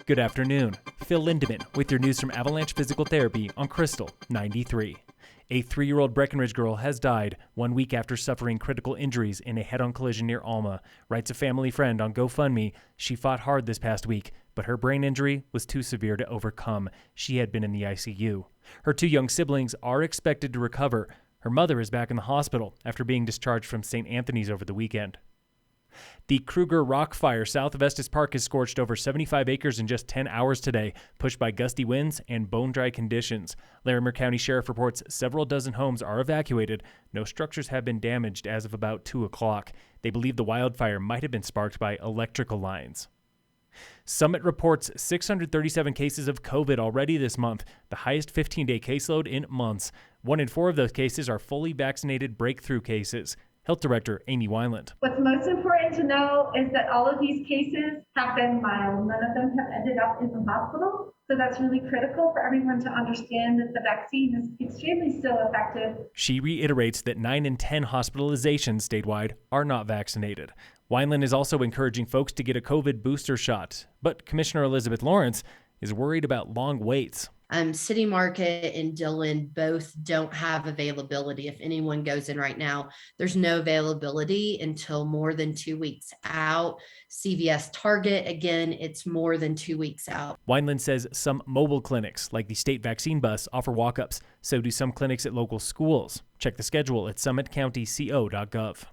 Good afternoon. Phil Lindemann with your news from Avalanche Physical Therapy on Krystal 93. A 3-year-old Breckenridge girl has died 1 week after suffering critical injuries in a head-on collision near Alma. Writes a family friend on GoFundMe. She fought hard this past week, but her brain injury was too severe to overcome. She had been in the ICU. Her 2 young siblings are expected to recover. Her mother is back in the hospital after being discharged from St. Anthony's over the weekend. The Kruger rock fire south of Estes Park has scorched over 75 acres in just 10 hours today, pushed by gusty winds and bone-dry conditions. Larimer County Sheriff reports several dozen homes are evacuated. No structures have been damaged as of about 2 o'clock. They believe the wildfire might have been sparked by electrical lines. Summit reports 637 cases of COVID already this month, the highest 15-day caseload in months. 1 in 4 of those cases are fully vaccinated breakthrough cases. Health Director Amy Weiland. What's most important to know is that all of these cases have been mild. None of them have ended up in the hospital. So that's really critical for everyone to understand that the vaccine is extremely still effective. She reiterates that 9 in 10 hospitalizations statewide are not vaccinated. Weiland is also encouraging folks to get a COVID booster shot. But Commissioner Elizabeth Lawrence is worried about long waits. City Market and Dillon both don't have availability. If anyone goes in right now, there's no availability until more than 2 weeks out. CVS Target, again, it's more than 2 weeks out. Wineland says some mobile clinics, like the state vaccine bus, offer walk-ups. So do some clinics at local schools. Check the schedule at summitcountyco.gov.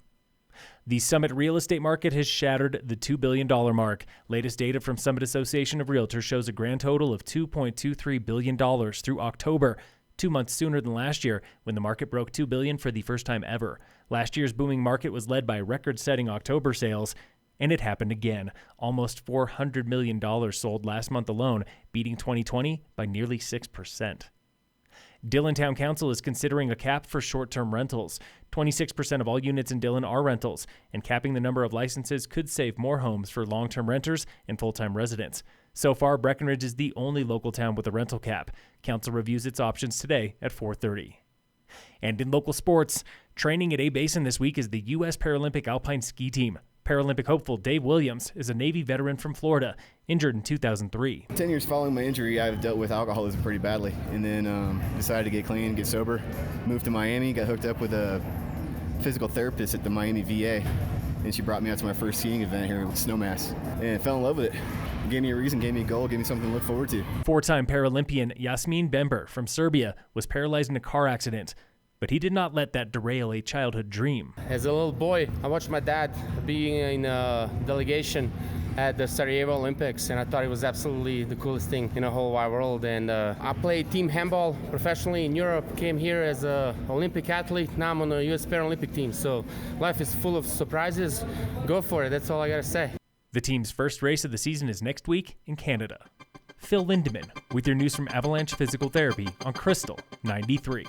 The Summit real estate market has shattered the $2 billion mark. Latest data from Summit Association of Realtors shows a grand total of $2.23 billion through October, 2 months sooner than last year when the market broke $2 billion for the first time ever. Last year's booming market was led by record-setting October sales, and it happened again. Almost $400 million sold last month alone, beating 2020 by nearly 6%. Dillon Town Council is considering a cap for short-term rentals. 26% of all units in Dillon are rentals, and capping the number of licenses could save more homes for long-term renters and full-time residents. So far, Breckenridge is the only local town with a rental cap. Council reviews its options today at 4:30. And in local sports, training at A-Basin this week is the U.S. Paralympic Alpine ski team. Paralympic hopeful Dave Williams is a Navy veteran from Florida, injured in 2003. 10 years following my injury, I've dealt with alcoholism pretty badly, and then decided to get clean, get sober, moved to Miami, got hooked up with a physical therapist at the Miami VA, and she brought me out to my first skiing event here with Snowmass, and fell in love with it. It gave me a reason, gave me a goal, gave me something to look forward to. 4-time Paralympian Yasmin Bember from Serbia was paralyzed in a car accident, but he did not let that derail a childhood dream. As a little boy, I watched my dad being in a delegation at the Sarajevo Olympics, and I thought it was absolutely the coolest thing in the whole wide world. And I played team handball professionally in Europe, came here as an Olympic athlete, now I'm on the U.S. Paralympic team. So life is full of surprises. Go for it, that's all I gotta say. The team's first race of the season is next week in Canada. Phil Lindemann with your news from Avalanche Physical Therapy on Krystal 93.